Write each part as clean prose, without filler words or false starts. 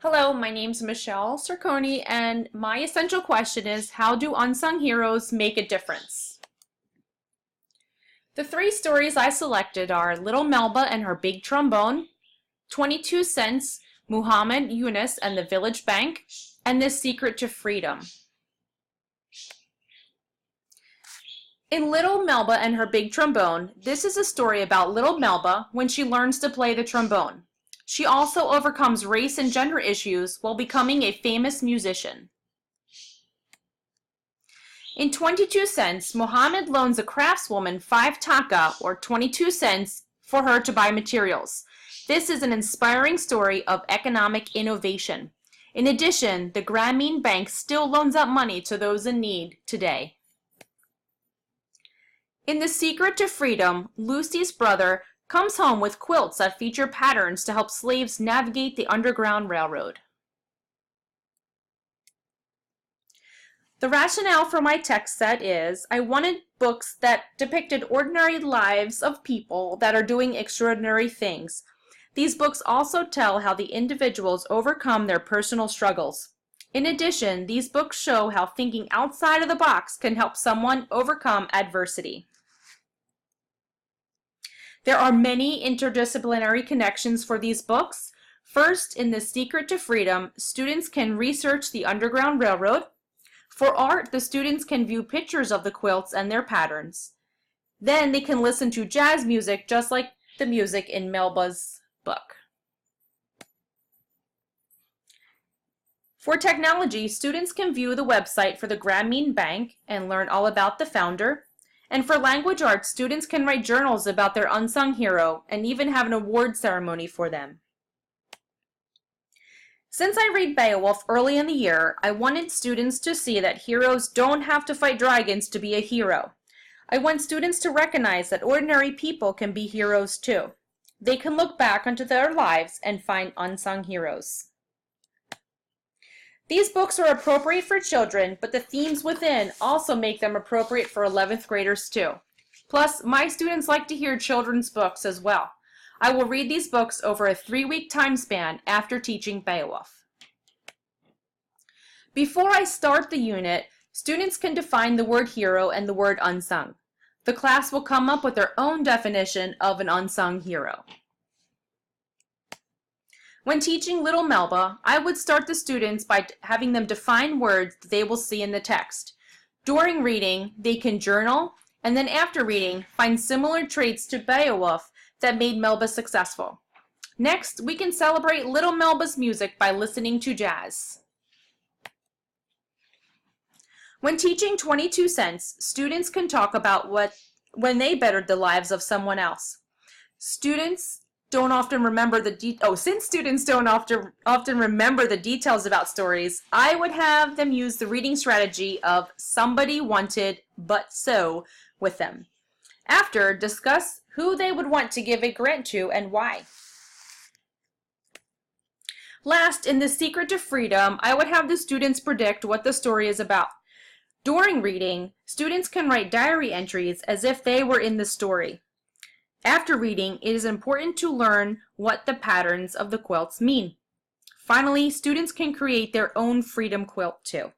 Hello, my name's Michelle Cerconi, and my essential question is, how do unsung heroes make a difference? The three stories I selected are Little Melba and Her Big Trombone, 22 Cents, Muhammad Yunus and the Village Bank, and The Secret to Freedom. In Little Melba and Her Big Trombone, this is a story about little Melba when she learns to play the trombone. She also overcomes race and gender issues while becoming a famous musician. In 22 Cents, Muhammad loans a craftswoman 5 taka, or 22 cents, for her to buy materials. This is an inspiring story of economic innovation. In addition, the Grameen Bank still loans out money to those in need today. In The Secret to Freedom, Lucy's brother comes home with quilts that feature patterns to help slaves navigate the Underground Railroad. The rationale for my text set is I wanted books that depicted ordinary lives of people that are doing extraordinary things. These books also tell how the individuals overcome their personal struggles. In addition, these books show how thinking outside of the box can help someone overcome adversity. There are many interdisciplinary connections for these books. First, in The Secret to Freedom, students can research the Underground Railroad. For art, the students can view pictures of the quilts and their patterns. Then they can listen to jazz music just like the music in Melba's book. For technology, students can view the website for the Grameen Bank and learn all about the founder. And for language arts, students can write journals about their unsung hero and even have an award ceremony for them. Since I read Beowulf early in the year, I wanted students to see that heroes don't have to fight dragons to be a hero. I want students to recognize that ordinary people can be heroes too. They can look back onto their lives and find unsung heroes. These books are appropriate for children, but the themes within also make them appropriate for 11th graders too. Plus, my students like to hear children's books as well. I will read these books over a 3-week time span after teaching Beowulf. Before I start the unit, students can define the word hero and the word unsung. The class will come up with their own definition of an unsung hero. When teaching Little Melba, I would start the students by having them define words that they will see in the text. During reading, they can journal, and then after reading, find similar traits to Beowulf that made Melba successful. Next, we can celebrate Little Melba's music by listening to jazz. When teaching 22 Cents, students can talk about when they bettered the lives of someone else. Since students don't often remember the details about stories, I would have them use the reading strategy of somebody wanted but so with them. After, discuss who they would want to give a grant to and why. Last, in The Secret to Freedom, I would have the students predict what the story is about. During reading, students can write diary entries as if they were in the story. After reading, it is important to learn what the patterns of the quilts mean. Finally, students can create their own freedom quilt too.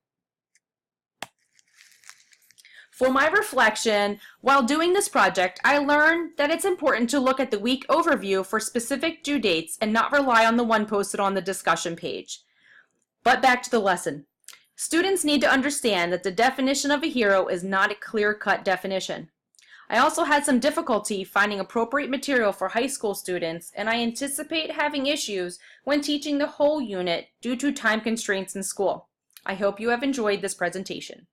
For my reflection, while doing this project, I learned that it's important to look at the week overview for specific due dates and not rely on the one posted on the discussion page. But back to the lesson. Students need to understand that the definition of a hero is not a clear-cut definition. I also had some difficulty finding appropriate material for high school students, and I anticipate having issues when teaching the whole unit due to time constraints in school. I hope you have enjoyed this presentation.